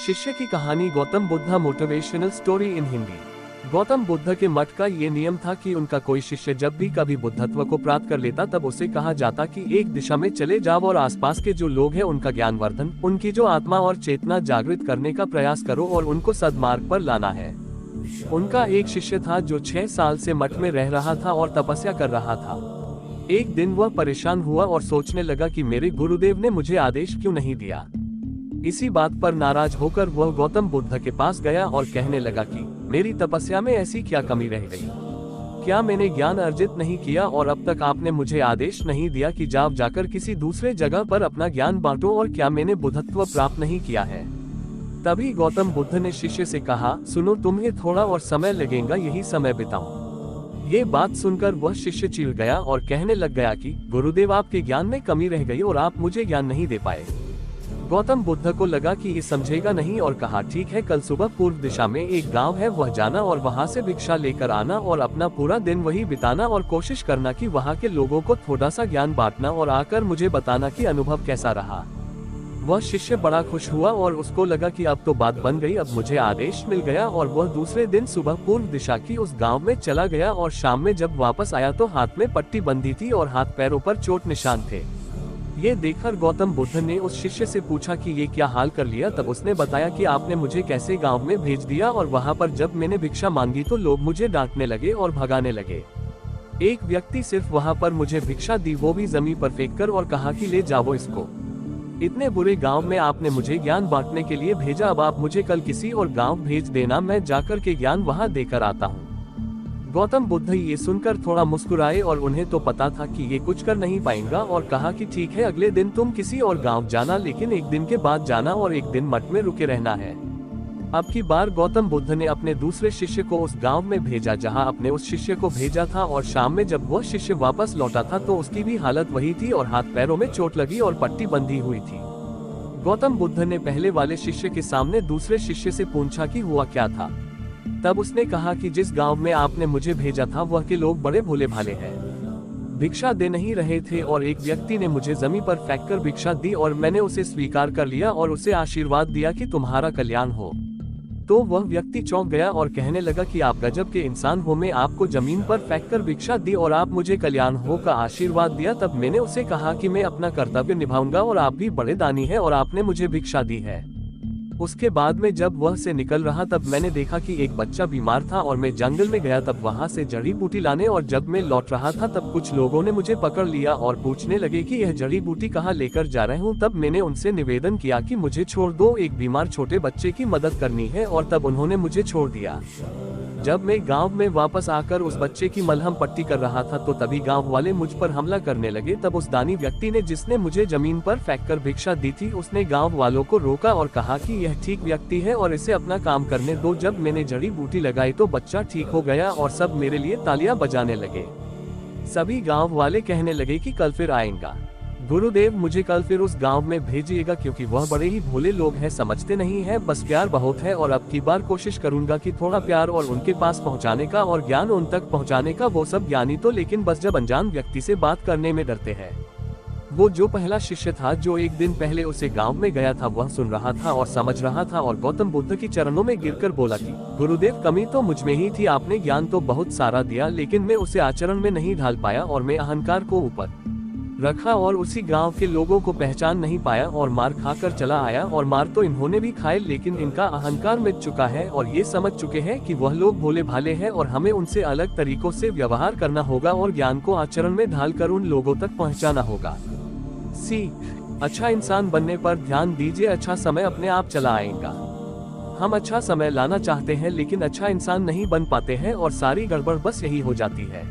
शिष्य की कहानी Gautam Buddha motivational story in Hindi. Gautam Buddha के मठ का ये नियम था कि उनका कोई शिष्य जब भी कभी बुद्धत्व को प्राप्त कर लेता तब उसे कहा जाता कि एक दिशा में चले जाओ और आसपास के जो लोग हैं उनका ज्ञानवर्धन, उनकी जो आत्मा और चेतना जागृत करने का प्रयास करो और उनको सद्मार्ग पर लाना है। उनका एक शिष्य था जो 6 साल से मठ में रह रहा था और तपस्या कर रहा था। एक दिन वह परेशान हुआ और सोचने लगा कि मेरे गुरुदेव ने मुझे आदेश क्यों नहीं दिया। इसी बात पर नाराज होकर वह गौतम बुद्ध के पास गया और कहने लगा कि मेरी तपस्या में ऐसी क्या कमी रह गई? क्या मैंने ज्ञान अर्जित नहीं किया और अब तक आपने मुझे आदेश नहीं दिया कि जाओ जाकर किसी दूसरे जगह पर अपना ज्ञान बांटो, और क्या मैंने बुद्धत्व प्राप्त नहीं किया है? तभी गौतम बुद्ध ने शिष्य से कहा, सुनो, तुम्हें थोड़ा और समय लगेगा, यही समय बिताओ। ये बात सुनकर वह शिष्य चिढ़ गया और कहने लग गया कि गुरुदेव, आपके ज्ञान में कमी रह गई और आप मुझे ज्ञान नहीं दे पाए। गौतम बुद्ध को लगा कि ये समझेगा नहीं और कहा, ठीक है, कल सुबह पूर्व दिशा में एक गांव है, वह जाना और वहां से भिक्षा लेकर आना और अपना पूरा दिन वही बिताना और कोशिश करना कि वहां के लोगों को थोड़ा सा ज्ञान बांटना और आकर मुझे बताना कि अनुभव कैसा रहा। वह शिष्य बड़ा खुश हुआ और उसको लगा कि अब तो बात बन गई, अब मुझे आदेश मिल गया। और वह दूसरे दिन सुबह पूर्व दिशा की उस गांव में चला गया और शाम में जब वापस आया तो हाथ में पट्टी बंधी थी और हाथ पैरों पर चोट निशान थे। ये देखकर गौतम बुद्ध ने उस शिष्य से पूछा कि ये क्या हाल कर लिया। तब उसने बताया कि आपने मुझे कैसे गांव में भेज दिया और वहां पर जब मैंने भिक्षा मांगी तो लोग मुझे डांटने लगे और भगाने लगे। एक व्यक्ति सिर्फ वहां पर मुझे भिक्षा दी, वो भी जमीन पर फेंककर, और कहा कि ले जाओ इसको। इतने बुरे गांव में आपने मुझे ज्ञान बांटने के लिए भेजा, अब आप मुझे कल किसी और गांव भेज देना, मैं जाकर के ज्ञान वहां देकर आता हूँ। गौतम बुद्ध ये सुनकर थोड़ा मुस्कुराए और उन्हें तो पता था कि ये कुछ कर नहीं पाएगा, और कहा कि ठीक है, अगले दिन तुम किसी और गांव जाना, लेकिन एक दिन के बाद जाना और एक दिन मठ में रुके रहना है। अब की बार गौतम बुद्ध ने अपने दूसरे शिष्य को उस गांव में भेजा जहां अपने उस शिष्य को भेजा था, और शाम में जब वह शिष्य वापस लौटा था तो उसकी भी हालत वही थी और हाथ पैरों में चोट लगी और पट्टी बंधी हुई थी। गौतम बुद्ध ने पहले वाले शिष्य के सामने दूसरे शिष्य से पूछा कि हुआ क्या था। तब उसने कहा कि जिस गांव में आपने मुझे भेजा था वह के लोग बड़े भोले भाले हैं, भिक्षा दे नहीं रहे थे, और एक व्यक्ति ने मुझे जमीन पर फेंककर भिक्षा दी और मैंने उसे स्वीकार कर लिया और उसे आशीर्वाद दिया कि तुम्हारा कल्याण हो। तो वह व्यक्ति चौंक गया और कहने लगा कि आप गजब के इंसान हो, मैं आपको जमीन पर फेंककर भिक्षा दी और आप मुझे कल्याण हो का आशीर्वाद दिया। तब मैंने उसे कहा कि मैं अपना कर्तव्य निभाऊंगा और आप भी बड़े दानी हैं और आपने मुझे भिक्षा दी है। उसके बाद में जब वह से निकल रहा तब मैंने देखा कि एक बच्चा बीमार था और मैं जंगल में गया तब वहां से जड़ी बूटी लाने, और जब मैं लौट रहा था तब कुछ लोगों ने मुझे पकड़ लिया और पूछने लगे कि यह जड़ी बूटी कहाँ लेकर जा रहे हूँ। तब मैंने उनसे निवेदन किया कि मुझे छोड़ दो, एक बीमार छोटे बच्चे की मदद करनी है, और तब उन्होंने मुझे छोड़ दिया। जब मैं गांव में वापस आकर उस बच्चे की मलहम पट्टी कर रहा था तो तभी गांव वाले मुझ पर हमला करने लगे। तब उस दानी व्यक्ति ने, जिसने मुझे जमीन पर फेंककर भिक्षा दी थी, उसने गांव वालों को रोका और कहा कि यह ठीक व्यक्ति है और इसे अपना काम करने दो। जब मैंने जड़ी बूटी लगाई तो बच्चा ठीक हो गया और सब मेरे लिए तालियां बजाने लगे। सभी गाँव वाले कहने लगे कि कल फिर आएगा गुरुदेव, मुझे कल फिर उस गांव में भेजिएगा, क्योंकि वह बड़े ही भोले लोग हैं, समझते नहीं है, बस प्यार बहुत है। और अब की बार कोशिश करूंगा कि थोड़ा प्यार और उनके पास पहुंचाने का और ज्ञान उन तक पहुंचाने का। वो सब ज्ञानी तो लेकिन बस जब अनजान व्यक्ति से बात करने में डरते हैं। वो जो पहला शिष्य था जो एक दिन पहले उसे गांव में गया था, वह सुन रहा था और समझ रहा था और गौतम बुद्ध की चरणों में गिरकर बोला कि गुरुदेव, कमी तो मुझ में ही थी, आपने ज्ञान तो बहुत सारा दिया लेकिन मैं उसे आचरण में नहीं ढाल पाया और मैं अहंकार को ऊपर रखा और उसी गांव के लोगों को पहचान नहीं पाया और मार खाकर चला आया। और मार तो इन्होंने भी खाए, लेकिन इनका अहंकार मिट चुका है और ये समझ चुके हैं कि वह लोग भोले भाले हैं और हमें उनसे अलग तरीकों से व्यवहार करना होगा और ज्ञान को आचरण में ढालकर उन लोगों तक पहुंचाना होगा। सीख, अच्छा इंसान बनने पर ध्यान दीजिए, अच्छा समय अपने आप चला आएगा। हम अच्छा समय लाना चाहते हैं लेकिन अच्छा इंसान नहीं बन पाते हैं और सारी गड़बड़ बस यही हो जाती है।